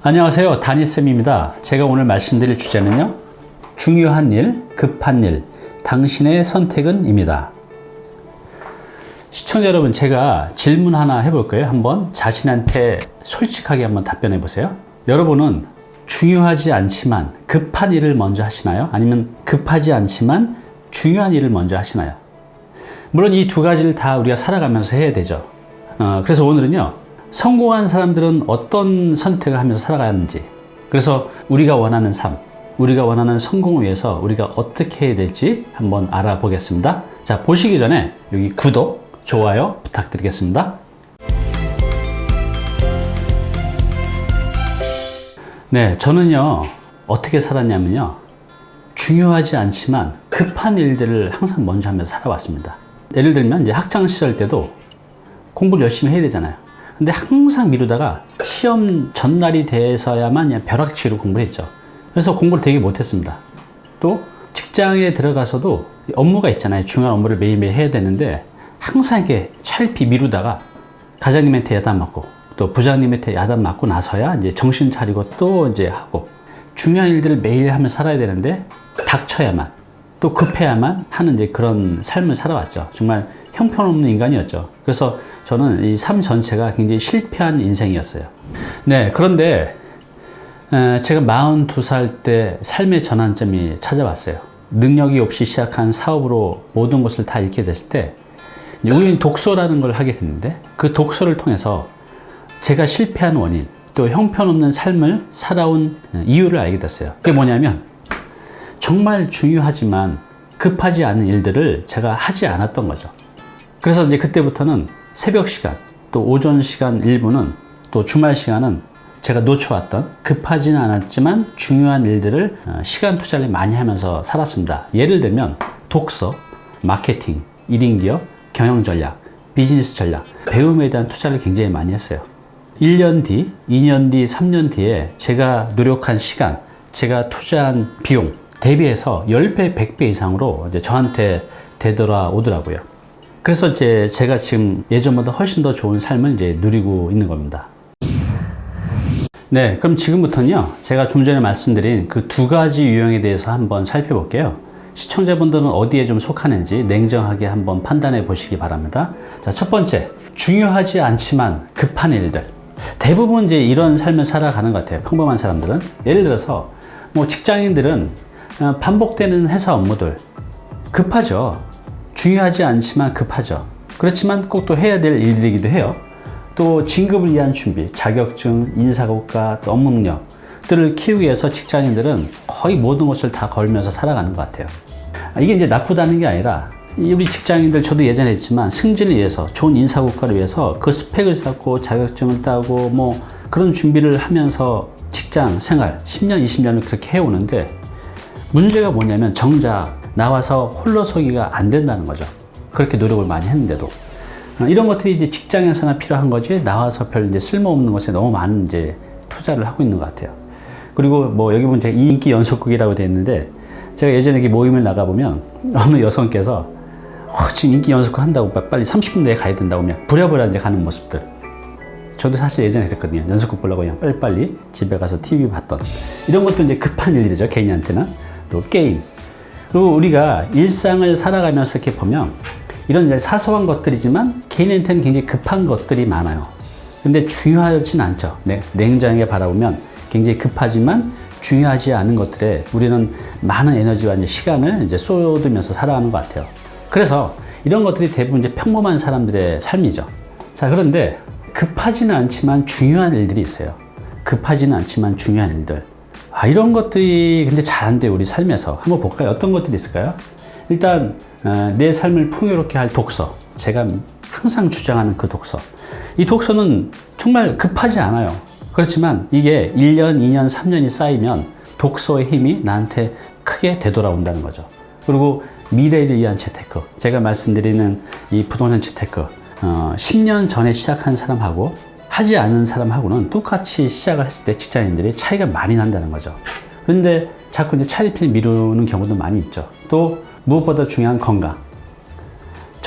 안녕하세요. 다니쌤입니다. 제가 오늘 말씀드릴 주제는요. 중요한 일, 급한 일, 당신의 선택은 입니다. 시청자 여러분, 제가 질문 하나 해볼까요? 한번 자신한테 솔직하게 한번 답변해 보세요. 여러분은 중요하지 않지만 급한 일을 먼저 하시나요? 아니면 급하지 않지만 중요한 일을 먼저 하시나요? 물론 이 두 가지를 다 우리가 살아가면서 해야 되죠. 그래서 오늘은요, 성공한 사람들은 어떤 선택을 하면서 살아가는지, 그래서 우리가 원하는 삶, 우리가 원하는 성공을 위해서 우리가 어떻게 해야 될지 한번 알아보겠습니다. 자, 보시기 전에 여기 구독, 좋아요 부탁드리겠습니다. 네, 저는요, 어떻게 살았냐면요, 중요하지 않지만 급한 일들을 항상 먼저 하면서 살아왔습니다. 예를 들면 이제 학창 시절 때도 공부를 열심히 해야 되잖아요. 근데 항상 미루다가 시험 전날이 돼서야만 그냥 벼락치기로 공부를 했죠. 그래서 공부를 되게 못했습니다. 또 직장에 들어가서도 업무가 있잖아요. 중요한 업무를 매일매일 해야 되는데 항상 이렇게 찰피 미루다가 과장님한테 야단 맞고 또 부장님한테 야단 맞고 나서야 이제 정신 차리고 또 이제 하고, 중요한 일들을 매일 하면서 살아야 되는데 닥쳐야만, 또 급해야만 하는 이제 그런 삶을 살아왔죠. 정말 형편없는 인간이었죠. 그래서 저는 이 삶 전체가 굉장히 실패한 인생이었어요. 네, 그런데 제가 42살 때 삶의 전환점이 찾아왔어요. 능력이 없이 시작한 사업으로 모든 것을 다 잃게 됐을 때 이제 우연히 독서라는 걸 하게 됐는데, 그 독서를 통해서 제가 실패한 원인, 또 형편없는 삶을 살아온 이유를 알게 됐어요. 그게 뭐냐면 정말 중요하지만 급하지 않은 일들을 제가 하지 않았던 거죠. 그래서 이제 그때부터는 새벽 시간, 또 오전 시간 일부는, 또 주말 시간은 제가 놓쳐왔던 급하지는 않았지만 중요한 일들을 시간 투자를 많이 하면서 살았습니다. 예를 들면 독서, 마케팅, 1인 기업, 경영 전략, 비즈니스 전략, 배움에 대한 투자를 굉장히 많이 했어요. 1년 뒤, 2년 뒤, 3년 뒤에 제가 노력한 시간, 제가 투자한 비용 대비해서 10배, 100배 이상으로 이제 저한테 되돌아오더라고요. 그래서 이제 제가 지금 예전보다 훨씬 더 좋은 삶을 이제 누리고 있는 겁니다. 네, 그럼 지금부터는요, 제가 좀 전에 말씀드린 그 두 가지 유형에 대해서 한번 살펴볼게요. 시청자분들은 어디에 좀 속하는지 냉정하게 한번 판단해 보시기 바랍니다. 자, 첫 번째, 중요하지 않지만 급한 일들. 대부분 이제 이런 삶을 살아가는 것 같아요. 평범한 사람들은. 예를 들어서 뭐 직장인들은 반복되는 회사 업무들 급하죠. 중요하지 않지만 급하죠. 그렇지만 꼭 또 해야 될 일들이기도 해요. 또 진급을 위한 준비, 자격증, 인사고과, 또 업무 능력들을 키우기 위해서 직장인들은 거의 모든 것을 다 걸면서 살아가는 것 같아요. 이게 이제 나쁘다는 게 아니라, 우리 직장인들, 저도 예전에 했지만 승진을 위해서, 좋은 인사고과를 위해서 그 스펙을 쌓고 자격증을 따고 뭐 그런 준비를 하면서 직장 생활 10년, 20년을 그렇게 해오는데, 문제가 뭐냐면 정작 나와서 홀로서기가 안 된다는 거죠. 그렇게 노력을 많이 했는데도. 이런 것들이 이제 직장에서나 필요한 거지, 나와서 별 이제 쓸모없는 것에 너무 많은 이제 투자를 하고 있는 것 같아요. 그리고 뭐 여기 보면 제가 인기 연속극이라고 되어 있는데, 제가 예전에 이렇게 모임을 나가보면 어느 여성께서 지금 인기 연속극 한다고 빨리 30분 내에 가야 된다고 그냥 부랴부랴 이제 가는 모습들. 저도 사실 예전에 그랬거든요. 연속극 보려고 그냥 빨리빨리 집에 가서 TV 봤던. 이런 것도 이제 급한 일들이죠, 개인한테는. 또 게임. 그리고 우리가 일상을 살아가면서 이렇게 보면 이런 이제 사소한 것들이지만 개인한테는 굉장히 급한 것들이 많아요. 근데 중요하진 않죠. 네, 냉정하게 바라보면 굉장히 급하지만 중요하지 않은 것들에 우리는 많은 에너지와 이제 시간을 이제 쏟으면서 살아가는 것 같아요. 그래서 이런 것들이 대부분 이제 평범한 사람들의 삶이죠. 자, 그런데 급하지는 않지만 중요한 일들이 있어요. 급하지는 않지만 중요한 일들. 이런 것들이 근데 잘 안 돼요, 우리 삶에서. 한번 볼까요? 어떤 것들이 있을까요? 일단 내 삶을 풍요롭게 할 독서. 제가 항상 주장하는 그 독서. 이 독서는 정말 급하지 않아요. 그렇지만 이게 1년, 2년, 3년이 쌓이면 독서의 힘이 나한테 크게 되돌아온다는 거죠. 그리고 미래를 위한 재테크. 제가 말씀드리는 이 부동산 재테크. 10년 전에 시작한 사람하고 하지 않은 사람하고는 똑같이 시작을 했을 때 직장인들이 차이가 많이 난다는 거죠. 그런데 자꾸 이제 차일피일 미루는 경우도 많이 있죠. 또 무엇보다 중요한 건강.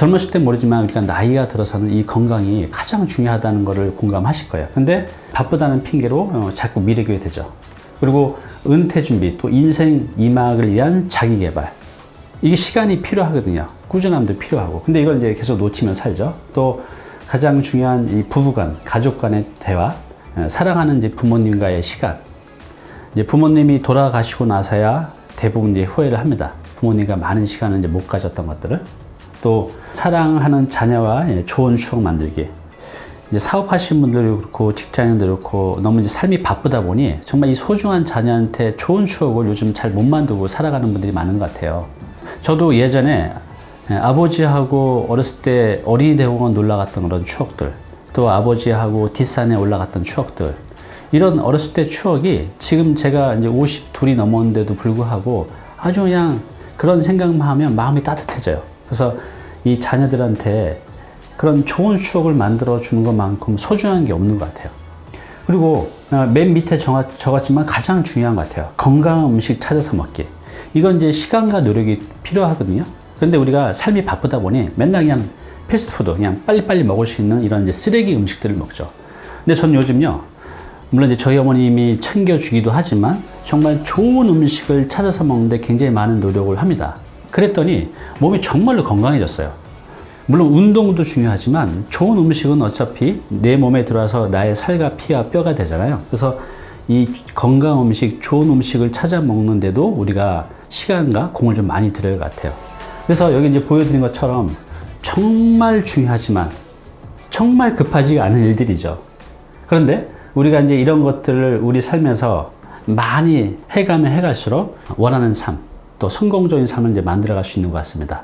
젊었을 땐 모르지만 우리가 나이가 들어서는 이 건강이 가장 중요하다는 것을 공감하실 거예요. 근데 바쁘다는 핑계로 자꾸 미루게 되죠. 그리고 은퇴 준비, 또 인생 2막을 위한 자기 개발. 이게 시간이 필요하거든요. 꾸준함도 필요하고. 근데 이걸 이제 계속 놓치면 살죠. 또 가장 중요한 이 부부간, 가족 간의 대화, 사랑하는 이제 부모님과의 시간. 이제 부모님이 돌아가시고 나서야 대부분 이제 후회를 합니다. 부모님과 많은 시간을 이제 못 가졌던 것들을. 또 사랑하는 자녀와 좋은 추억 만들기. 이제 사업하시는 분들도 그렇고 직장인들도 그렇고 너무 이제 삶이 바쁘다 보니 정말 이 소중한 자녀한테 좋은 추억을 요즘 잘 못 만들고 살아가는 분들이 많은 것 같아요. 저도 예전에 아버지하고 어렸을 때 어린이 대공원 놀러 갔던 그런 추억들, 또 아버지하고 뒷산에 올라갔던 추억들, 이런 어렸을 때 추억이 지금 제가 이제 52이 넘었는데도 불구하고 아주 그냥 그런 생각만 하면 마음이 따뜻해져요. 그래서 이 자녀들한테 그런 좋은 추억을 만들어 주는 것만큼 소중한 게 없는 것 같아요. 그리고 맨 밑에 적었지만 가장 중요한 것 같아요. 건강한 음식 찾아서 먹기. 이건 이제 시간과 노력이 필요하거든요. 그런데 우리가 삶이 바쁘다 보니 맨날 그냥 패스트푸드, 그냥 빨리빨리 먹을 수 있는 이런 이제 쓰레기 음식들을 먹죠. 근데 전 요즘요, 물론 이제 저희 어머님이 챙겨주기도 하지만 정말 좋은 음식을 찾아서 먹는데 굉장히 많은 노력을 합니다. 그랬더니 몸이 정말로 건강해졌어요. 물론 운동도 중요하지만 좋은 음식은 어차피 내 몸에 들어와서 나의 살과 피와 뼈가 되잖아요. 그래서 이 건강 음식, 좋은 음식을 찾아 먹는데도 우리가 시간과 공을 좀 많이 들여야 할 것 같아요. 그래서 여기 이제 보여드린 것처럼 정말 중요하지만 정말 급하지 않은 일들이죠. 그런데 우리가 이제 이런 것들을 우리 살면서 많이 해가면 해갈수록 원하는 삶, 또 성공적인 삶을 이제 만들어갈 수 있는 것 같습니다.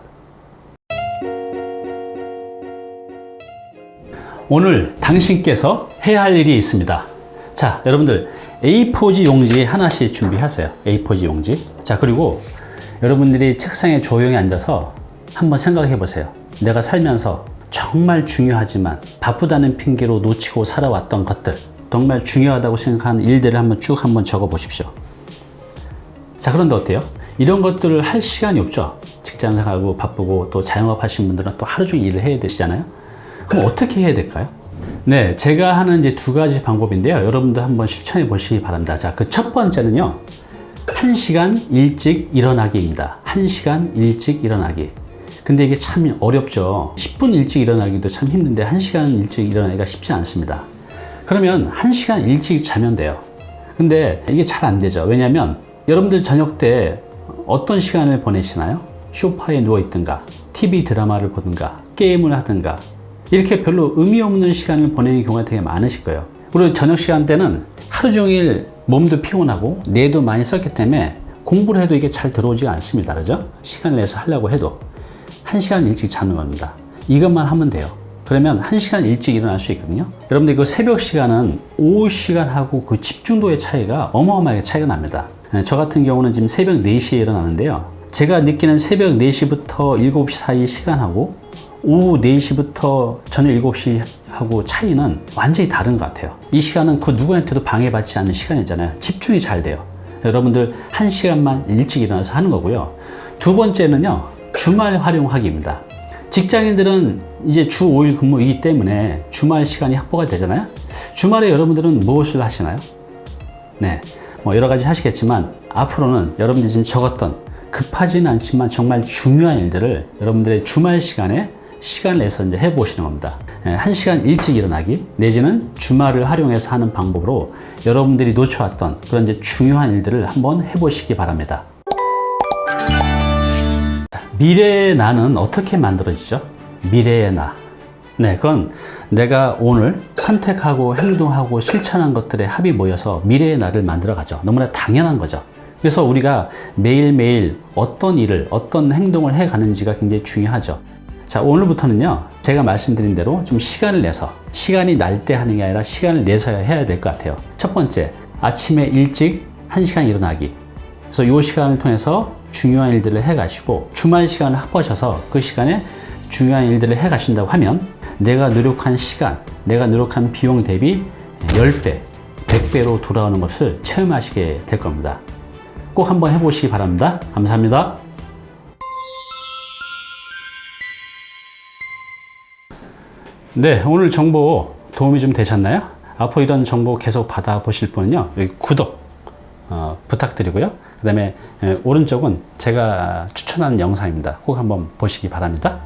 오늘 당신께서 해야 할 일이 있습니다. 자, 여러분들 A4지 용지 하나씩 준비하세요. A4지 용지. 자, 그리고 여러분들이 책상에 조용히 앉아서 한번 생각해 보세요. 내가 살면서 정말 중요하지만 바쁘다는 핑계로 놓치고 살아왔던 것들, 정말 중요하다고 생각하는 일들을 한번 쭉 적어 보십시오. 자, 그런데 어때요? 이런 것들을 할 시간이 없죠. 직장 생활하고 바쁘고 또 자영업 하시는 분들은 또 하루 종일 일을 해야 되시잖아요. 그럼 어떻게 해야 될까요? 네, 제가 하는 이제 두 가지 방법인데요. 여러분도 한번 실천해 보시기 바랍니다. 자, 그 첫 번째는요, 1시간 일찍 일어나기입니다. 1시간 일찍 일어나기. 근데 이게 참 어렵죠. 10분 일찍 일어나기도 참 힘든데 1시간 일찍 일어나기가 쉽지 않습니다. 그러면 1시간 일찍 자면 돼요. 근데 이게 잘 안 되죠. 왜냐하면 여러분들 저녁 때 어떤 시간을 보내시나요? 소파에 누워 있든가, TV 드라마를 보든가, 게임을 하든가, 이렇게 별로 의미 없는 시간을 보내는 경우가 되게 많으실 거예요. 그리고 저녁 시간 때는 하루 종일 몸도 피곤하고 뇌도 많이 썼기 때문에 공부를 해도 이게 잘 들어오지가 않습니다. 그죠? 시간을 내서 하려고 해도 1시간 일찍 자는 겁니다. 이것만 하면 돼요. 그러면 1시간 일찍 일어날 수 있거든요. 여러분들 그 새벽 시간은 오후 시간하고 그 집중도의 차이가 어마어마하게 차이가 납니다. 저 같은 경우는 지금 새벽 4시에 일어나는데요. 제가 느끼는 새벽 4시부터 7시 사이 시간하고 오후 4시부터 저녁 7시 하고 차이는 완전히 다른 것 같아요. 이 시간은 그 누구한테도 방해받지 않는 시간이잖아요. 집중이 잘 돼요. 여러분들 1시간만 일찍 일어나서 하는 거고요. 두 번째는요, 주말 활용하기입니다. 직장인들은 이제 주 5일 근무이기 때문에 주말 시간이 확보가 되잖아요. 주말에 여러분들은 무엇을 하시나요? 네, 뭐 여러 가지 하시겠지만 앞으로는 여러분들이 지금 적었던 급하지는 않지만 정말 중요한 일들을 여러분들의 주말 시간에 시간을 내서 이제 해보시는 겁니다. 1시간 일찍 일어나기 내지는 주말을 활용해서 하는 방법으로 여러분들이 놓쳐왔던 그런 이제 중요한 일들을 한번 해보시기 바랍니다. 미래의 나는 어떻게 만들어지죠? 미래의 나. 네, 그건 내가 오늘 선택하고 행동하고 실천한 것들의 합이 모여서 미래의 나를 만들어가죠. 너무나 당연한 거죠. 그래서 우리가 매일매일 어떤 일을, 어떤 행동을 해가는지가 굉장히 중요하죠. 자, 오늘부터는요, 제가 말씀드린 대로 좀 시간을 내서, 시간이 날 때 하는 게 아니라 시간을 내서야 해야 될 것 같아요. 첫 번째, 아침에 일찍 1시간 일어나기. 그래서 이 시간을 통해서 중요한 일들을 해가시고, 주말 시간을 확보하셔서 그 시간에 중요한 일들을 해가신다고 하면, 내가 노력한 시간, 내가 노력한 비용 대비 10배, 100배로 돌아오는 것을 체험하시게 될 겁니다. 꼭 한번 해보시기 바랍니다. 감사합니다. 네, 오늘 정보 도움이 좀 되셨나요? 앞으로 이런 정보 계속 받아보실 분은요, 여기 구독 부탁드리고요. 그 다음에 오른쪽은 제가 추천하는 영상입니다. 꼭 한번 보시기 바랍니다.